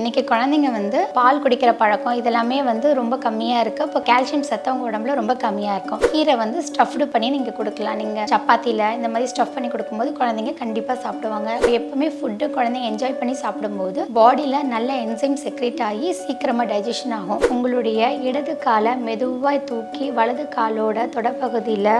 இன்றைக்கி குழந்தைங்க வந்து பால் குடிக்கிற பழக்கம் இதெல்லாமே வந்து ரொம்ப கம்மியாக இருக்குது. இப்போ கால்சியம் சத்து அவங்க உடம்புல ரொம்ப கம்மியாக இருக்கும். கீரை வந்து ஸ்டஃப்டு பண்ணி நீங்கள் கொடுக்கலாம். நீங்கள் சப்பாத்தியில் இந்த மாதிரி ஸ்டஃப் பண்ணி கொடுக்கும்போது குழந்தைங்க கண்டிப்பாக சாப்பிடுவாங்க. எப்பவுமே ஃபுட்டு குழந்தைங்க என்ஜாய் பண்ணி சாப்பிடும்போது பாடியில் நல்ல என்சைம் செக்ரேட் ஆகி சீக்கிரமாக டைஜஷன் ஆகும். உங்களுடைய இடது காலை மெதுவாக தூக்கி வலது காலோட தொடப்பகுதியில்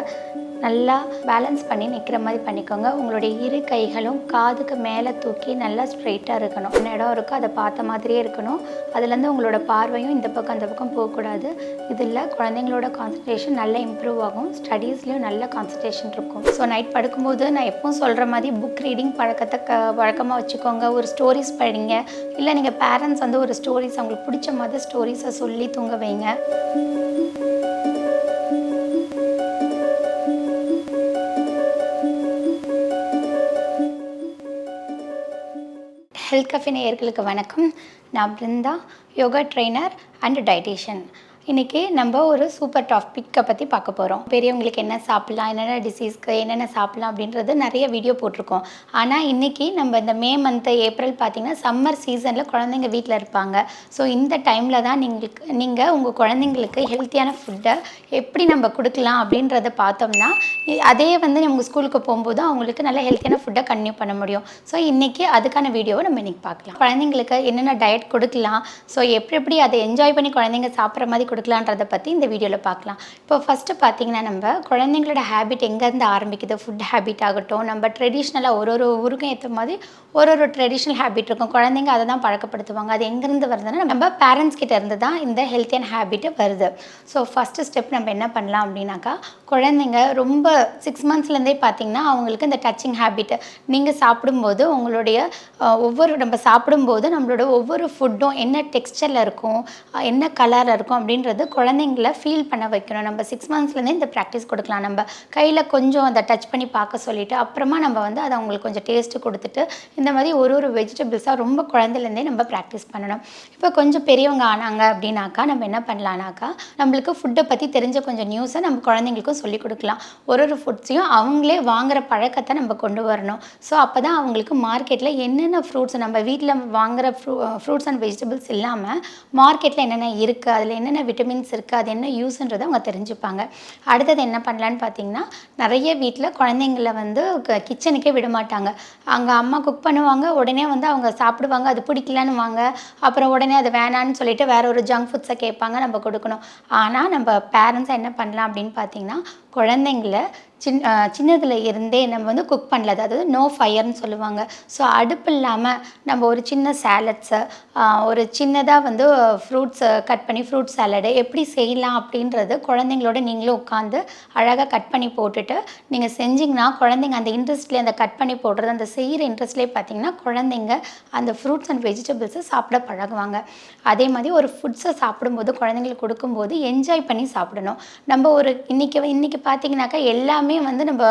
நல்லா பேலன்ஸ் பண்ணி நிற்கிற மாதிரி பண்ணிக்கோங்க. உங்களுடைய இரு கைகளும் காதுக்கு மேலே தூக்கி நல்லா ஸ்ட்ரைட்டாக இருக்கணும். என்ன இடம் இருக்கோ அதை பார்த்த மாதிரியே இருக்கணும். அதுலேருந்து உங்களோட பார்வையும் இந்த பக்கம் அந்த பக்கம் போகக்கூடாது. இதில் குழந்தைங்களோட கான்சன்ட்ரேஷன் நல்லா இம்ப்ரூவ் ஆகும். ஸ்டடீஸ்லேயும் நல்ல கான்சன்ட்ரேஷன் இருக்கும். ஸோ நைட் படுக்கும்போது நான் எப்பவும் சொல்கிற மாதிரி புக் ரீடிங் பழக்கத்தை வழக்கமாக வச்சுக்கோங்க. ஒரு ஸ்டோரிஸ் படிங்க. இல்லை நீங்கள் பேரண்ட்ஸ் வந்து ஒரு ஸ்டோரிஸ் அவங்களுக்கு பிடிச்ச மாதிரி ஸ்டோரிஸை சொல்லி தூங்க வைங்க. ஹெல்த் கஃபே நேயர்களுக்கு வணக்கம். நான் Brinda, yoga trainer and dietician. இன்றைக்கி நம்ம ஒரு சூப்பர் டாபிக்கை பற்றி பார்க்க போகிறோம். பெரியவங்களுக்கு என்ன சாப்பிட்லாம், என்னென்ன டிசீஸ்க்கு என்னென்ன சாப்பிட்லாம் அப்படின்றது நிறைய வீடியோ போட்டிருக்கோம். ஆனால் இன்றைக்கி நம்ம இந்த மே மந்த்து ஏப்ரல் பார்த்திங்கன்னா சம்மர் சீசனில் குழந்தைங்க வீட்டில் இருப்பாங்க. ஸோ இந்த டைமில் தான் நீங்கள் உங்கள் குழந்தைங்களுக்கு ஹெல்த்தியான ஃபுட்டை எப்படி நம்ம கொடுக்கலாம் அப்படின்றத பார்த்தோம்னா, அதே வந்து நம்ம ஸ்கூலுக்கு போகும்போது அவங்களுக்கு நல்ல ஹெல்த்தியான ஃபுட்டை கன்டினியூ பண்ண முடியும். ஸோ இன்றைக்கி அதுக்கான வீடியோவை நம்ம இன்றைக்கி பார்க்கலாம். குழந்தைங்களுக்கு என்னென்ன டயட் கொடுக்கலாம், ஸோ எப்படி அதை என்ஜாய் பண்ணி குழந்தைங்க சாப்பிட்ற மாதிரி கொடுக்கலான்றதை பற்றி இந்த வீடியோவில் பார்க்கலாம். இப்போ ஃபஸ்ட்டு பார்த்திங்கன்னா, நம்ம குழந்தைங்களோட ஹேபிட் எங்கேருந்து ஆரம்பிக்குது, ஃபுட் ஹேபிட் ஆகட்டும், நம்ம ட்ரெடிஷ்னலாக ஒரு ஊருக்கும் ஏற்ற மாதிரி ஒரு ட்ரெடிஷ்னல் ஹேபிட் இருக்கும். குழந்தைங்க அதை தான் பழக்கப்படுத்துவாங்க. அது எங்கேருந்து வருதுன்னா நம்ம பேரண்ட்ஸ் கிட்ட இருந்து தான் இந்த ஹெல்த்தியான ஹேபிட்டு வருது. ஸோ ஃபஸ்ட்டு ஸ்டெப் நம்ம என்ன பண்ணலாம் அப்படின்னாக்கா, குழந்தைங்க ரொம்ப 6 மந்த்ஸ்லேருந்தே பார்த்திங்கன்னா அவங்களுக்கு இந்த டச்சிங் ஹேபிட்டு நீங்கள் சாப்பிடும்போது உங்களுடைய நம்ம சாப்பிடும்போது நம்மளோட ஒவ்வொரு ஃபுட்டும் என்ன டெக்ஸ்சரில் இருக்கும், என்ன கலரில் இருக்கும் அப்படின்றது குழந்தைங்கள ஃபீல் பண்ண வைக்கணும். நம்ம 6 மந்த்ஸ்லேருந்தே இந்த ப்ராக்டிஸ் கொடுக்கலாம். நம்ம கையில் கொஞ்சம் அதை டச் பண்ணி பார்க்க சொல்லிவிட்டு அப்புறமா நம்ம வந்து அதை அவங்களுக்கு கொஞ்சம் டேஸ்ட்டு கொடுத்துட்டு இந்த மாதிரி ஒரு வெஜிடபிள்ஸாக ரொம்ப குழந்தைலேருந்தே நம்ம ப்ராக்டிஸ் பண்ணணும். இப்போ கொஞ்சம் பெரியவங்க ஆனாங்க அப்படின்னாக்கா நம்ம என்ன பண்ணலான்னாக்கா, நம்மளுக்கு ஃபுட்டை பற்றி தெரிஞ்ச கொஞ்சம் நியூஸை நம்ம குழந்தைங்களுக்கும் சொல்லிக் கொடுக்கலாம். ஒரு ஃபுட்ஸையும் அவங்களே வாங்குகிற பழக்கத்தை நம்ம கொண்டு வரணும். ஸோ அப்போ தான் அவங்களுக்கு மார்க்கெட்டில் என்னென்ன ஃப்ரூட்ஸ் நம்ம வீட்டில் வாங்குகிற ஃப்ரூட்ஸ் அண்ட் வெஜிடபிள்ஸ் இல்லாமல் மார்க்கெட்டில் என்னென்ன இருக்குது, அதில் என்னென்ன விட்டமின்ஸ் இருக்குது, அது என்ன யூஸ்ன்றதை அவங்க தெரிஞ்சுப்பாங்க. அடுத்தது என்ன பண்ணலான்னு பார்த்தீங்கன்னா, நிறைய வீட்டில் குழந்தைங்கள வந்து கிச்சனுக்கே விட மாட்டாங்க. அங்கே அம்மா குக் பண்ணுவாங்க, உடனே வந்து அவங்க சாப்பிடுவாங்க, அது பிடிக்கலன்னு வாங்க, அப்புறம் உடனே அது வேணான்னு சொல்லிட்டு வேற ஒரு ஜங்க் ஃபுட்ஸை கேட்பாங்க, நம்ம கொடுக்கணும். ஆனால் நம்ம பேரண்ட்ஸாக என்ன பண்ணலாம் அப்படின்னு பார்த்தீங்கன்னா, குழந்தைங்கள சின்னதில் இருந்தே நம்ம வந்து குக் பண்ணல, அதாவது நோ ஃபயர்னு சொல்லுவாங்க. ஸோ அடுப்பு இல்லாமல் நம்ம ஒரு சின்ன சேலட்ஸை ஒரு சின்னதாக வந்து ஃப்ரூட்ஸை கட் பண்ணி ஃப்ரூட் சாலடு எப்படி செய்யலாம் அப்படின்றது குழந்தைங்களோட நீங்களும் உட்காந்து அழகாக கட் பண்ணி போட்டுட்டு நீங்கள் செஞ்சிங்கன்னா குழந்தைங்க அந்த இன்ட்ரெஸ்ட்லேயே அந்த கட் பண்ணி போடுறது அந்த செய்கிற இன்ட்ரெஸ்ட்லேயே பார்த்திங்கன்னா குழந்தைங்க அந்த ஃப்ரூட்ஸ் அண்ட் வெஜிடபிள்ஸை சாப்பிட பழகுவாங்க. அதே மாதிரி ஒரு ஃபுட்ஸை சாப்பிடும்போது குழந்தைங்களுக்கு கொடுக்கும்போது என்ஜாய் பண்ணி சாப்பிடணும். நம்ம இன்றைக்கி பார்த்திங்கனாக்கா எல்லாமே வந்து நம்ம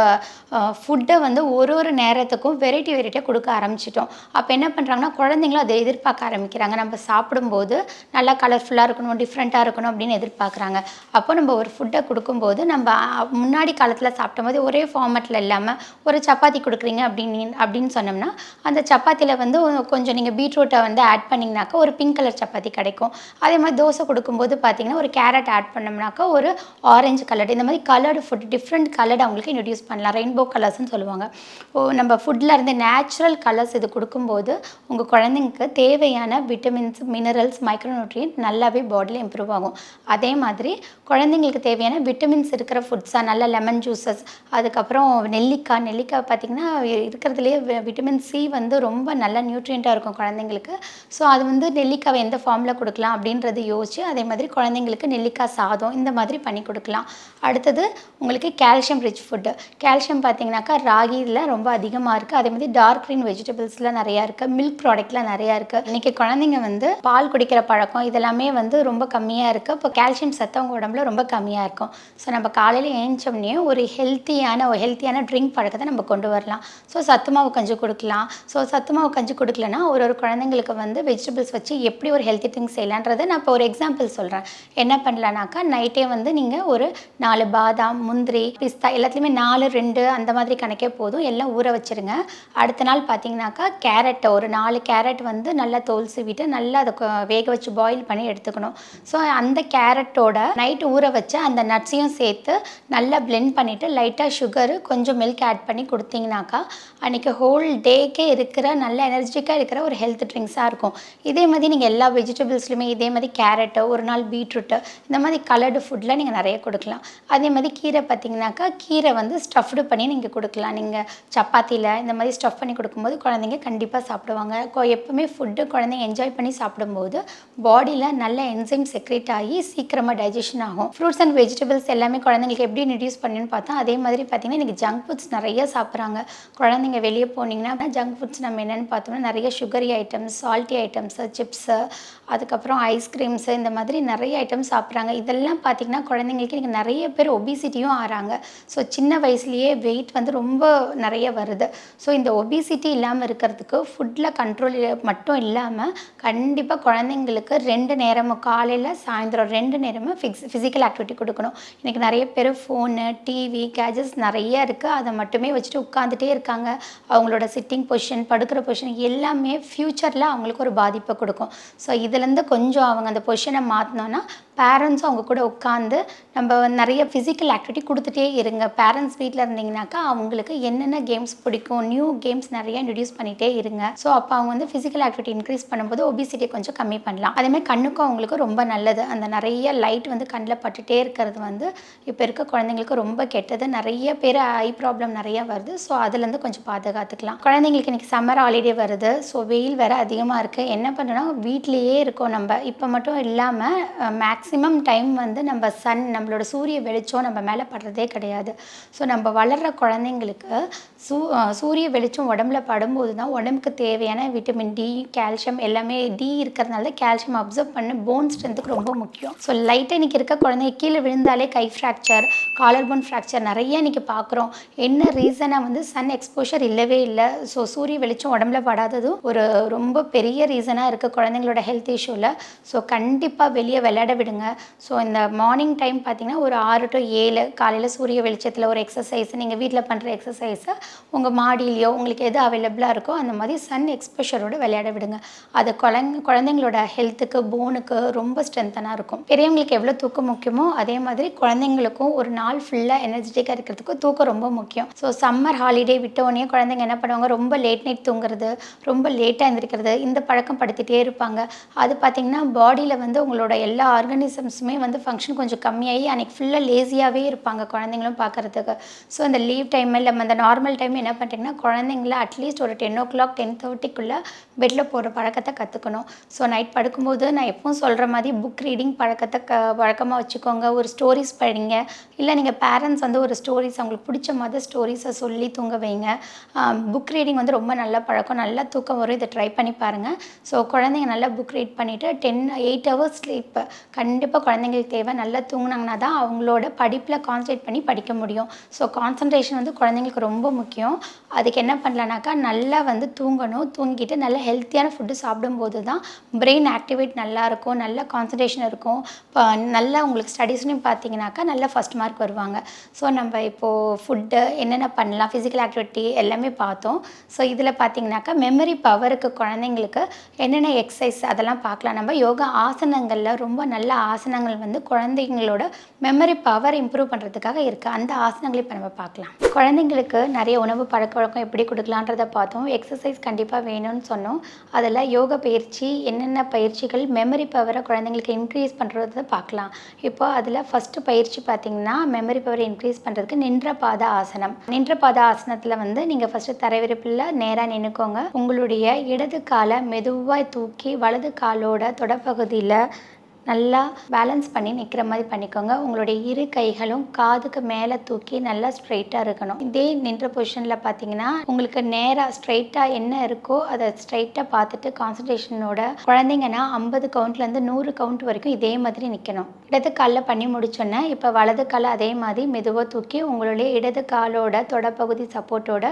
ஃபுட்டை வந்து ஒரு நேரத்துக்கும் வெரைட்டியாக கொடுக்க ஆரம்பிச்சிட்டோம். அப்போ என்ன பண்ணுறாங்கன்னா குழந்தைங்களும் அதை எதிர்பார்க்க ஆரம்பிக்கிறாங்க. நம்ம சாப்பிடும்போது நல்லா கலர்ஃபுல்லாக இருக்கணும், டிஃப்ரெண்ட்டாக இருக்கணும் அப்படின்னு எதிர்பார்க்குறாங்க. அப்போ நம்ம ஒரு ஃபுட்டை கொடுக்கும்போது நம்ம முன்னாடி காலத்தில் சாப்பிட்ட போது ஒரே ஃபார்மேட்டில் இல்லாமல் ஒரு சப்பாத்தி கொடுக்குறீங்க அப்படின்னு சொன்னோம்னா அந்த சப்பாத்தியில் வந்து கொஞ்சம் நீங்கள் பீட்ரூட்டை வந்து ஆட் பண்ணிங்கனாக்கா ஒரு பிங்க் கலர் சப்பாத்தி கிடைக்கும். அதே மாதிரி தோசை கொடுக்கும்போது பார்த்திங்கன்னா ஒரு கேரட் ஆட் பண்ணோம்னாக்கா ஒரு ஆரஞ்சு கலர், இந்த மாதிரி கலர்டு ஃபுட் டிஃப்ரெண்ட் கலர்டு அவங்களுக்கு இன்ட்ரடியூஸ் பண்ணலாம். ரெயின்போ கலர்ஸ்ன்னு சொல்லுவாங்க. நம்ம ஃபுட்டில் இருந்து நேச்சுரல் கலர்ஸ் இது கொடுக்கும்போது உங்கள் குழந்தைங்களுக்கு தேவையான விட்டமின்ஸ், மினரல்ஸ், மைக்ரோநியூட்ரியன்ட் நல்லாவே பாடியில் இம்ப்ரூவ் ஆகும். அதே மாதிரி குழந்தைங்களுக்கு தேவையான விட்டமின்ஸ் இருக்கிற ஃபுட்ஸாக நல்ல லெமன் ஜூஸஸ், அதுக்கப்புறம் நெல்லிக்காய் பார்த்திங்கன்னா இருக்கிறதுலேயே விட்டமின் சி வந்து ரொம்ப நல்ல நியூட்ரியண்ட்டாக இருக்கும் குழந்தைங்களுக்கு. ஸோ அது வந்து நெல்லிக்காவை எந்த ஃபார்மில் கொடுக்கலாம் அப்படின்றது யோசிச்சு அதே மாதிரி குழந்தைங்களுக்கு நெல்லிக்காய் சாதம் இந்த மாதிரி பண்ணி கொடுக்கலாம். அடுத்தது உங்களுக்கு கால்சியம் ரிச் ஃபுட்டு. கால்சியம் பார்த்திங்கனாக்கா ராகியில் ரொம்ப அதிகமாக இருக்குது. அதே மாதிரி டார்க் க்ரீன் வெஜிடபிள்ஸில் நிறையா இருக்குது, மில்க் ப்ராடக்ட்டில் நிறையா இருக்குது. இன்றைக்கி குழந்தைங்க வந்து பால் குடிக்கிற பழக்கம் இதெல்லாமே வந்து ரொம்ப கம்மியாக இருக்குது. இப்போ கால்சியம் சத்து அவங்க உடம்புல ரொம்ப கம்மியாக இருக்கும். ஸோ நம்ம காலையில் ஏஞ்சோம்னே ஒரு ஹெல்த்தியான ட்ரிங்க் பழக்கத்தை நம்ம கொண்டு வரலாம். ஸோ சத்து மாவு கஞ்சி கொடுக்கலாம். ஸோ சத்து மாவு கஞ்சி கொடுக்கலன்னா ஒரு குழந்தைங்களுக்கு வந்து வெஜிடபிள்ஸ் வச்சு எப்படி ஒரு ஹெல்த்தி ட்ரிங்க் செய்யலான்றதை நான் இப்போ ஒரு எக்ஸாம்பிள் சொல்கிறேன். என்ன பண்ணலான்னாக்கா, நைட்டே வந்து நீங்கள் ஒரு 4 பாதாம், முந்திரி, பிஸ்தா எல்லாத்துலேயுமே 4, 2 அந்த மாதிரி கணக்கே போதும். எல்லாம் ஊற வச்சுருங்க. அடுத்த நாள் பார்த்தீங்கன்னாக்கா கேரட் ஒரு 4 கேரட் வந்து நல்லா தோல் சீவிட்டு நல்லா அதை வேக வச்சு பாயில் பண்ணி எடுத்துக்கணும். ஸோ அந்த கேரட்டோட நைட்டு ஊற வச்சு அந்த நட்ஸையும் சேர்த்து நல்லா பிளெண்ட் பண்ணிவிட்டு லைட்டாக சுகரு கொஞ்சம் மில்க் ஆட் பண்ணி கொடுத்தீங்கனாக்கா அன்றைக்கி ஹோல் டேக்கே இருக்கிற நல்ல எனர்ஜிட்டிக்காக இருக்கிற ஒரு ஹெல்த் ட்ரிங்க்ஸாக இருக்கும். இதே மாதிரி நீங்கள் எல்லா வெஜிடபிள்ஸ்லையுமே இதே மாதிரி கேரட்டு, ஒரு நாள் பீட்ரூட்டு, இந்த மாதிரி கலர்டு ஃபுட்டில் நீங்கள் நிறைய கொடுக்கலாம். அதே மாதிரி கீரை பார்த்திங்கனாக்கா கீரை வந்து ஸ்டஃப்டு பண்ணி நீங்கள் கொடுக்கலாம். நீங்கள் சப்பாத்தியில் இந்த மாதிரி ஸ்டஃப் பண்ணி கொடுக்கும்போது குழந்தைங்க கண்டிப்பாக சாப்பிடுவாங்க. எப்பவுமே ஃபுட்டு குழந்தைங்க என்ஜாய் பண்ணி சாப்பிடும்போது பாடியில் நல்ல என்சைம் செக்ரேட் ஆகி சீக்கிரமாக டைஜஷன் ஆகும். ஃப்ரூட்ஸ் அண்ட் வெஜிடபிள்ஸ் எல்லாமே குழந்தைங்களுக்கு எப்படி இன்ட்ரடியூஸ் பண்ணுன்னு பார்த்தா அதே மாதிரி பார்த்திங்கன்னா இன்றைக்கி ஜங்க் ஃபுட்ஸ் நிறைய சாப்பிட்றாங்க. குழந்தைங்க வெளியே போனீங்கன்னா ஜங்க் ஃபுட்ஸ் நம்ம என்னென்னு பார்த்தோம்னா நிறைய sugary items, salty items, chips, அதுக்கப்புறம் ஐஸ்கிரீம்ஸு, இந்த மாதிரி நிறைய ஐட்டம்ஸ் சாப்பிட்றாங்க. இதெல்லாம் பார்த்திங்கன்னா குழந்தைங்களுக்கு இன்றைக்கி நிறைய பேர் ஒபிசிட்டியும் ஆகிறாங்க. ஸோ சின்ன வயசுலேயே வெயிட் வந்து ரொம்ப நிறைய வருது. ஸோ இந்த ஒபிசிட்டி இல்லாமல் இருக்கிறதுக்கு ஃபுட்டில் கண்ட்ரோல் மட்டும் இல்லாமல் கண்டிப்பாக குழந்தைங்களுக்கு 2 நேரமும் காலையில் சாயந்தரம் 2 நேரமும் ஃபிசிக்கல் ஆக்டிவிட்டி கொடுக்கணும். இன்றைக்கி நிறைய பேர் ஃபோனு, டிவி, கேஜெட்ஸ் நிறைய இருக்குது. அதை மட்டுமே வச்சுட்டு உட்காந்துட்டே இருக்காங்க. அவங்களோட சிட்டிங் பொசிஷன், படுக்கிற பொசிஷன் எல்லாமே ஃப்யூச்சரில் அவங்களுக்கு ஒரு பாதிப்பை கொடுக்கும். ஸோ இதுலேருந்து கொஞ்சம் அவங்க அந்த பொசிஷனை மாற்றினோன்னா பேரண்ட்ஸும் அவங்க கூட உட்காந்து நம்ம நிறைய ஃபிசிக்கல் ஆக்டிவிட்டி கொடுத்துட்டே இருங்க. பேரண்ட்ஸ் வீட்டில் இருந்தீங்கன்னாக்கா அவங்களுக்கு என்னென்ன கேம்ஸ் பிடிக்கும், நியூ கேம்ஸ் நிறைய இன்ட்ரடியூஸ் பண்ணிகிட்டே இருங்க. ஸோ அப்போ அவங்க வந்து ஃபிசிக்கல் ஆக்டிவிட்டி இன்க்ரீஸ் பண்ணும்போது ஒபிசிட்டியை கொஞ்சம் கம்மி பண்ணலாம். அதேமாதிரி கண்ணுக்கும் அவங்களுக்கு ரொம்ப நல்லது. அந்த நிறைய லைட் வந்து கண்ணில் பட்டுட்டே இருக்கிறது வந்து இப்போ இருக்க குழந்தைங்களுக்கு ரொம்ப கெட்டது. நிறைய பேர் ஐ ப்ராப்ளம் நிறையா வருது. ஸோ அதுலேருந்து கொஞ்சம் பாதுகாத்துக்கலாம். குழந்தைங்களுக்கு இன்றைக்கி சம்மர் ஹாலிடே வருது. ஸோ வெயில் வேறு அதிகமாக இருக்குது. என்ன பண்ணுன்னா வீட்லேயே இருக்கோம் நம்ம. இப்போ மட்டும் இல்லாமல் மேக்ஸிமம் டைம் வந்து நம்ம நம்மளோட சூரிய வெளிச்சம் நம்ம மேலே படுறதே கிடையாது. ஸோ நம்ம வளர்கிற குழந்தைங்களுக்கு சூரிய வெளிச்சம் உடம்புல படும்போது தான் உடம்புக்கு தேவையான விட்டமின் டி, கால்சியம் எல்லாமே டி இருக்கிறதுனால கால்சியம் அப்சர்வ் பண்ண போன் ஸ்ட்ரென்த்துக்கு ரொம்ப முக்கியம். ஸோ லைட்டாக இன்றைக்கி இருக்க குழந்தைங்க கீழே விழுந்தாலே கை ஃப்ராக்சர், காலர் போன் ஃப்ராக்சர் நிறைய இன்றைக்கி பார்க்குறோம். என்ன ரீசனாக வந்து சன் எக்ஸ்போஷர் இல்லவே இல்லை. ஸோ சூரிய வெளிச்சம் உடம்புல படாததும் ஒரு ரொம்ப பெரிய ரீசனாக இருக்குது குழந்தைங்களோட ஹெல்த் இஷ்யூவில். ஸோ கண்டிப்பாக வெளியே விளையாட விடுங்க. ஸோ இந்த மார்னிங் டைம் பார்த்திங்கன்னா ஒரு 6 to 7 காலையில் சூரிய வெளிச்சத்தில் ஒரு எக்ஸசைஸ், நீங்கள் வீட்டில் பண்ணுற எக்ஸசைஸை உங்கள் மாடியிலையோ உங்களுக்கு எது அவைலபிளாக இருக்கோ அந்த மாதிரி சன் எக்ஸ்போஷரோடு விளையாட விடுங்க. அது குழந்தைங்களோட ஹெல்த்துக்கு, போனுக்கு ரொம்ப ஸ்ட்ரென்த்தனாக இருக்கும். பெரியவங்களுக்கு எவ்வளோ தூக்கம் முக்கியமோ அதே மாதிரி குழந்தைங்களுக்கும் ஒரு நாள் ஃபுல்லாக எனர்ஜெட்டிக்காக இருக்கிறதுக்கு தூக்கம் ரொம்ப முக்கியம். ஸோ சம்மர் ஹாலிடே விட்டோடனே குழந்தைங்க என்ன பண்ணுவாங்க, ரொம்ப லேட் நைட் தூங்குறது, ரொம்ப லேட்டாக எழுந்திரிக்கிறது, இந்த பழக்கம் படுத்திகிட்டே இருப்பாங்க. அது பார்த்திங்கன்னா பாடியில் வந்து உங்களோட எல்லா ஆர்கானிசம்ஸுமே வந்து ஃபங்க்ஷன் கொஞ்சம் கம்மியாகி அன்றைக்கி ஃபுல்லாக லேசியாகவே இருப்பாங்க குழந்தைங்களும் பார்க்குறதுக்கு. ஸோ அந்த லீவ் டைமில் நம்ம அந்த நார்மல் டைம் என்ன பண்ணுறீங்கன்னா குழந்தைங்கள அட்லீஸ்ட் ஒரு 10 o'clock 10:30க்குள்ளே பெட்டில் போகிற பழக்கத்தை கற்றுக்கணும். ஸோ நைட் படுக்கும்போது நான் எப்பவும் சொல்கிற மாதிரி புக் ரீடிங் பழக்கத்தை வழக்கமாக வச்சுக்கோங்க. ஒரு ஸ்டோரிஸ் படிங்க. இல்லை நீங்கள் பேரண்ட்ஸ் வந்து ஒரு ஸ்டோரிஸ் அவங்களுக்கு பிடிச்ச மாதிரி ஸ்டோரிஸை சொல்லி தூங்க வைங்க. புக் ரீடிங் வந்து ரொம்ப நல்ல பழக்கம், நல்லா தூக்கம் வரும். இதை ட்ரை பண்ணி பாருங்கள். ஸோ குழந்தைங்க நல்லா புக் ரீட் பண்ணிவிட்டு 8 hours ஸ்லீப் கண்டிப்பாக குழந்தைங்களுக்கு தேவை. நல்லா தூங்கினாங்கன்னா தான் அவங்களோட படிப்பில் கான்சன்ட்ரேட் பண்ணி படிக்க முடியும். ஸோ கான்சன்ட்ரேஷன் வந்து குழந்தைங்களுக்கு ரொம்ப முக்கியம். அதுக்கு என்ன பண்ணலான்னாக்கா நல்லா வந்து தூங்கணும். தூங்கிட்டு நல்ல ஹெல்த்தியான ஃபுட்டு சாப்பிடும்போது தான் பிரெயின் ஆக்டிவேட் நல்லாயிருக்கும், நல்ல கான்சன்ட்ரேஷன் இருக்கும். இப்போ நல்லா உங்களுக்கு ஸ்டடீஸ்லையும் பார்த்தீங்கன்னாக்கா நல்லா ஃபஸ்ட் மார்க் வருவாங்க. ஸோ நம்ம இப்போது ஃபுட்டு என்னென்ன பண்ணலாம், ஃபிசிக்கல் ஆக்டிவிட்டி எல்லாமே பார்த்தோம். ஸோ இதில் பார்த்தீங்கன்னாக்கா மெமரி பவருக்கு குழந்தைங்களுக்கு என்னென்ன எக்ஸசைஸ் அதெல்லாம் பார்க்கலாம். நம்ம யோகா ஆசனங்களில் ரொம்ப நல்ல ஆசனங்கள் வந்து குழந்தைங்களோட மெமரி பவர் இம்ப்ரூவ் பண்ணுறதுக்காக இருக்குது. அந்த ஆசனங்களை இப்போ நம்ம பார்க்கலாம். குழந்தைங்களுக்கு நிறைய உணவு பழக்கவழக்கம் எப்படி கொடுக்கலான்றதை பார்த்தோம். எக்ஸசைஸ் கண்டிப்பாக வேணும்னு சொன்னோம். அதில் யோகா பயிற்சி, என்னென்ன பயிற்சிகள் மெமரி பவரை குழந்தைங்களுக்கு இன்க்ரீஸ் பண்ணுறதை பார்க்கலாம். இப்போ அதில் ஃபஸ்ட்டு பயிற்சி பார்த்திங்கன்னா மெமரி பவரை இன்க்ரீஸ் பண்ணுறதுக்கு நின்ற பாத ஆசனம். நின்ற பாத ஆசனத்தில் வந்து நீங்கள் ஃபஸ்ட்டு தரைவிரிப்பில் நேராக நின்றுக்கோங்க. உங்களுடைய இடது காலை மெதுவாக தூக்கி வலது காலோட தொடப்பகுதியில் நல்லா பேலன்ஸ் பண்ணி நிற்கிற மாதிரி பண்ணிக்கோங்க. உங்களுடைய இரு கைகளும் காதுக்கு மேலே தூக்கி நல்லா ஸ்ட்ரைட்டாக இருக்கணும். இதே நின்ற பொசிஷனில் பார்த்தீங்கன்னா உங்களுக்கு நேராக ஸ்ட்ரைட்டாக என்ன இருக்கோ அதை ஸ்ட்ரைட்டாக பார்த்துட்டு கான்சன்ட்ரேஷனோட குழந்தைங்கன்னா 50 கவுண்ட்லேருந்து 100 கவுண்ட் வரைக்கும் இதே மாதிரி நிற்கணும். இடது காலில் பண்ணி முடிச்சோன்னே இப்போ வலது காலை அதே மாதிரி மெதுவாக தூக்கி உங்களுடைய இடது காலோட தொடப்பகுதி சப்போர்ட்டோட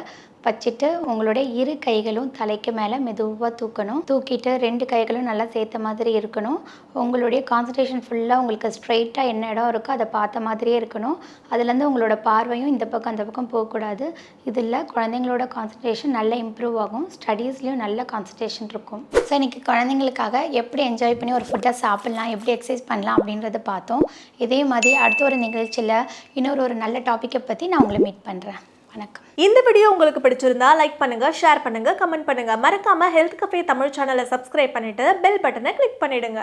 வச்சுட்டு உங்களுடைய இரு கைகளும் தலைக்கு மேலே மெதுவாக தூக்கணும். தூக்கிட்டு 2 கைகளும் நல்லா சேர்த்த மாதிரி இருக்கணும். உங்களுடைய கான்சன்ட்ரேஷன் ஃபுல்லாக உங்களுக்கு ஸ்ட்ரெயிட்டாக என்ன இடம் இருக்கோ அதை பார்த்த மாதிரியே இருக்கணும். அதுலேருந்து உங்களோட பார்வையும் இந்த பக்கம் அந்த பக்கம் போகக்கூடாது. இதில் குழந்தைங்களோட கான்சன்ட்ரேஷன் நல்லா இம்ப்ரூவ் ஆகும். ஸ்டடீஸ்லேயும் நல்ல கான்சன்ட்ரேஷன் இருக்கும். ஸோ இன்றைக்கி குழந்தைங்களுக்காக எப்படி என்ஜாய் பண்ணி ஒரு ஃபுட்டை சாப்பிட்லாம், எப்படி எக்ஸசைஸ் பண்ணலாம் அப்படின்றத பார்த்தோம். இதே மாதிரி அடுத்த ஒரு நிகழ்ச்சியில் இன்னொரு நல்ல டாப்பிக்கை பற்றி நான் உங்களை மீட் பண்ணுறேன். வணக்கம். இந்த வீடியோ உங்களுக்கு பிடிச்சிருந்தா லைக் பண்ணுங்க, ஷேர் பண்ணுங்க, கமெண்ட் பண்ணுங்க. மறக்காம ஹெல்த் கஃபே தமிழ் சேனலை சப்ஸ்கிரைப் பண்ணிட்டு பெல் பட்டனை கிளிக் பண்ணிடுங்க.